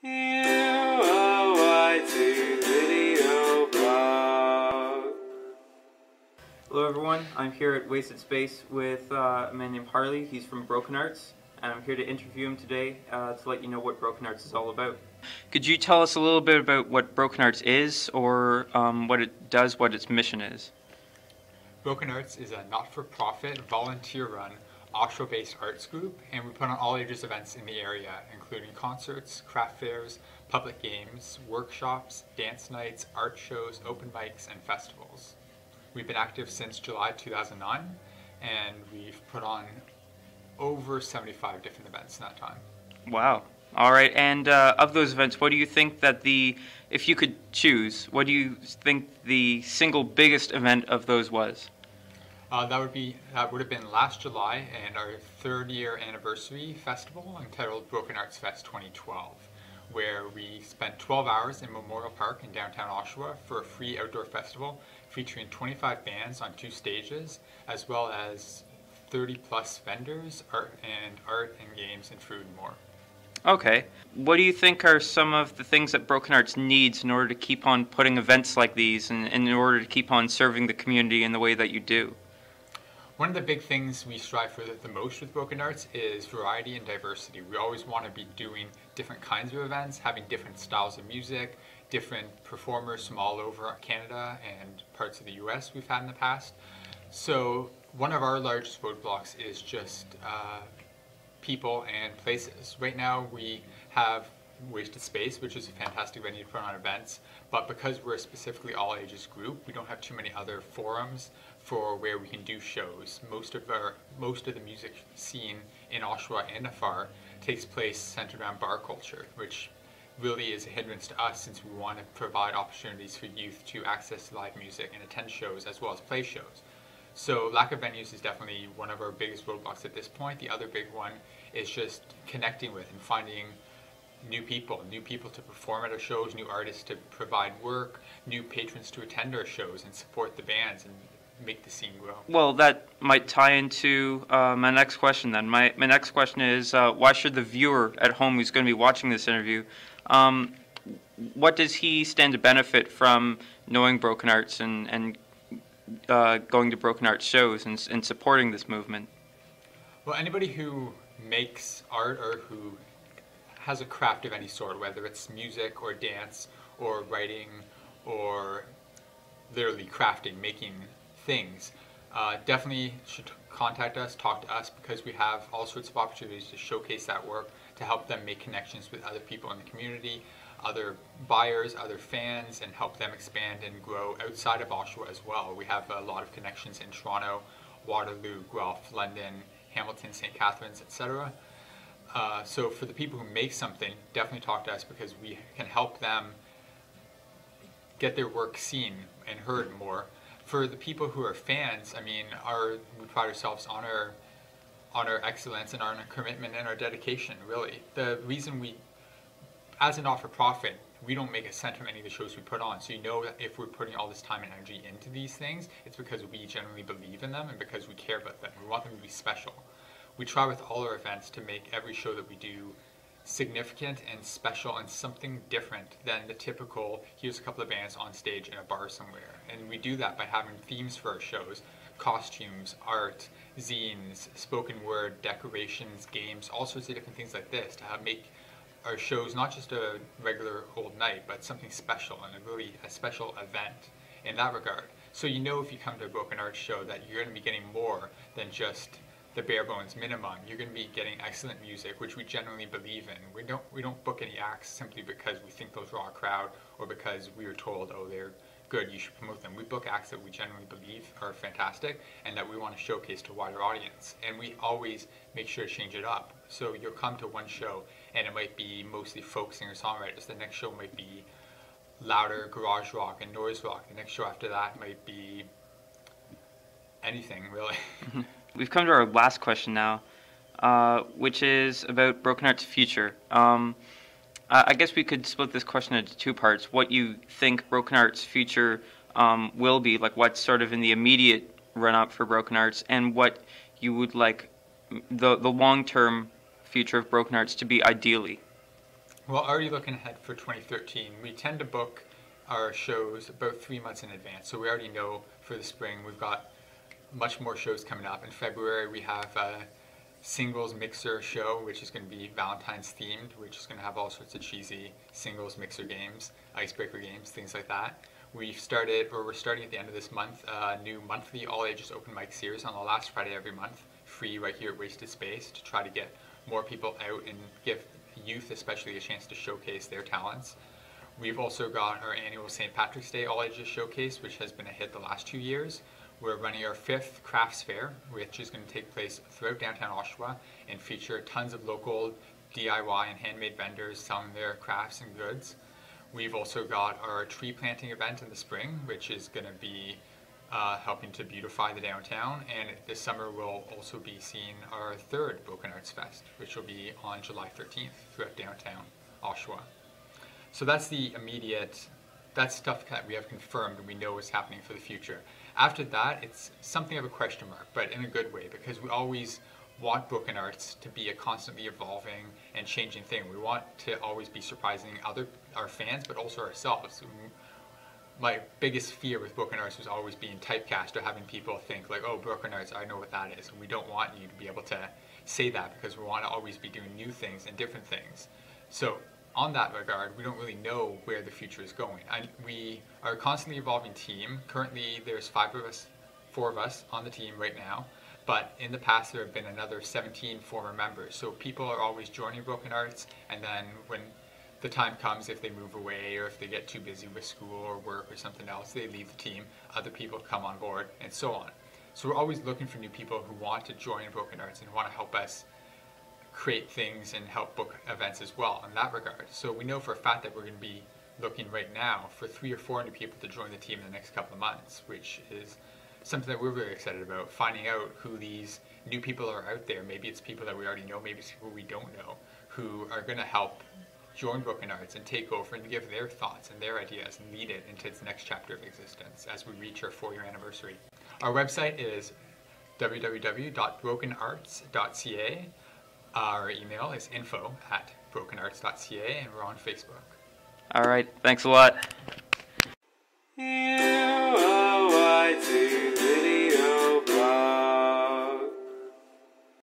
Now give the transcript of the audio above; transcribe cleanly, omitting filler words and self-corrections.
UOIT video blog. Hello everyone, I'm here at Wasted Space with a man named Harley. He's from Broken Arts, and I'm here to interview him today to let you know what Broken Arts is all about. Could you tell us a little bit about what Broken Arts is, or what it does, what its mission is? Broken Arts is a not-for-profit, volunteer-run, Oshawa-based arts group, and we put on all ages events in the area, including concerts, craft fairs, public games, workshops, dance nights, art shows, open mics, and festivals. We've been active since July 2009, and we've put on over 75 different events in that time. Wow. All right, and of those events, what do you think that if you could choose, what do you think the single biggest event of those was? That would have been last July and our third-year anniversary festival entitled Broken Arts Fest 2012, where we spent 12 hours in Memorial Park in downtown Oshawa for a free outdoor festival featuring 25 bands on 2 stages, as well as 30-plus vendors, art and games and food and more. Okay. What do you think are some of the things that Broken Arts needs in order to keep on putting events like these and in order to keep on serving the community in the way that you do? One of the big things we strive for the most with Broken Arts is variety and diversity. We always want to be doing different kinds of events, having different styles of music, different performers from all over Canada and parts of the US we've had in the past. So one of our largest roadblocks is just people and places. Right now we have Wasted Space, which is a fantastic venue to put on events, but because we're a specifically all ages group, we don't have too many other forums for where we can do shows. Most of the music scene in Oshawa and afar takes place centered around bar culture, which really is a hindrance to us since we want to provide opportunities for youth to access live music and attend shows as well as play shows. So lack of venues is definitely one of our biggest roadblocks at this point. The other big one is just connecting with and finding new people to perform at our shows, new artists to provide work, new patrons to attend our shows and support the bands and make the scene grow. Well, that might tie into my next question then. My next question is, why should the viewer at home who's going to be watching this interview, what does he stand to benefit from knowing Broken Arts and going to Broken Arts shows and supporting this movement? Well, anybody who makes art or who has a craft of any sort, whether it's music or dance or writing or literally crafting, making things, definitely should contact us, talk to us, because we have all sorts of opportunities to showcase that work, to help them make connections with other people in the community, other buyers, other fans, and help them expand and grow outside of Oshawa as well. We have a lot of connections in Toronto, Waterloo, Guelph, London, Hamilton, St. Catharines, etc. So for the people who make something, definitely talk to us because we can help them get their work seen and heard more. For the people who are fans, I mean, we pride ourselves on our excellence and on our commitment and our dedication, really. The reason as a not-for-profit, we don't make a cent of any of the shows we put on. So you know that if we're putting all this time and energy into these things, it's because we genuinely believe in them and because we care about them. We want them to be special. We try with all our events to make every show that we do significant and special and something different than the typical, here's a couple of bands on stage in a bar somewhere. And we do that by having themes for our shows, costumes, art, zines, spoken word, decorations, games, all sorts of different things like this to make our shows not just a regular old night, but something special and a special event in that regard. So you know if you come to a Broken Arts show that you're going to be getting more than just the bare bones minimum. You're going to be getting excellent music, which we genuinely believe in. We don't book any acts simply because we think they'll draw a crowd or because we were told, oh, they're good, you should promote them. We book acts that we genuinely believe are fantastic and that we want to showcase to a wider audience. And we always make sure to change it up. So you'll come to one show and it might be mostly folk singer-songwriters. The next show might be louder garage rock and noise rock. The next show after that might be anything, really. We've come to our last question now, which is about Broken Arts' future. I guess we could split this question into 2 parts. What you think Broken Arts' future will be, like what's sort of in the immediate run-up for Broken Arts, and what you would like the long-term future of Broken Arts to be ideally. Well, already looking ahead for 2013, we tend to book our shows about 3 months in advance. So we already know for the spring we've got much more shows coming up. In February we have a singles mixer show, which is going to be Valentine's themed, which is going to have all sorts of cheesy singles mixer games, icebreaker games, things like that. We're starting at the end of this month a new monthly all ages open mic series on the last Friday every month, free right here at Wasted Space, to try to get more people out and give youth especially a chance to showcase their talents. We've also got our annual St. Patrick's Day All Ages Showcase, which has been a hit the last 2 years. We're running our 5th crafts fair, which is going to take place throughout downtown Oshawa and feature tons of local DIY and handmade vendors selling their crafts and goods. We've also got our tree planting event in the spring, which is going to be helping to beautify the downtown. And this summer we'll also be seeing our 3rd Broken Arts Fest, which will be on July 13th throughout downtown Oshawa. So that's the immediate, that's stuff that we have confirmed and we know is happening for the future. After that, it's something of a question mark, but in a good way, because we always want Broken Arts to be a constantly evolving and changing thing. We want to always be surprising our fans, but also ourselves. My biggest fear with Broken Arts was always being typecast or having people think like, oh, Broken Arts, I know what that is. And we don't want you to be able to say that, because we want to always be doing new things and different things. So on that regard, we don't really know where the future is going. We are a constantly evolving team. Currently, there's 4 of us on the team right now, but in the past there have been another 17 former members. So people are always joining Broken Arts, and then when the time comes, if they move away or if they get too busy with school or work or something else, they leave the team, other people come on board, and so on. So we're always looking for new people who want to join Broken Arts and want to help us create things and help book events as well in that regard. So we know for a fact that we're going to be looking right now for 300 or 400 people to join the team in the next couple of months, which is something that we're really excited about, finding out who these new people are out there. Maybe it's people that we already know, maybe it's people we don't know, who are going to help join Broken Arts and take over and give their thoughts and their ideas and lead it into its next chapter of existence as we reach our 4-year anniversary. Our website is www.brokenarts.ca. Our email is info@brokenarts.ca, and we're on Facebook. All right, thanks a lot. UOIT.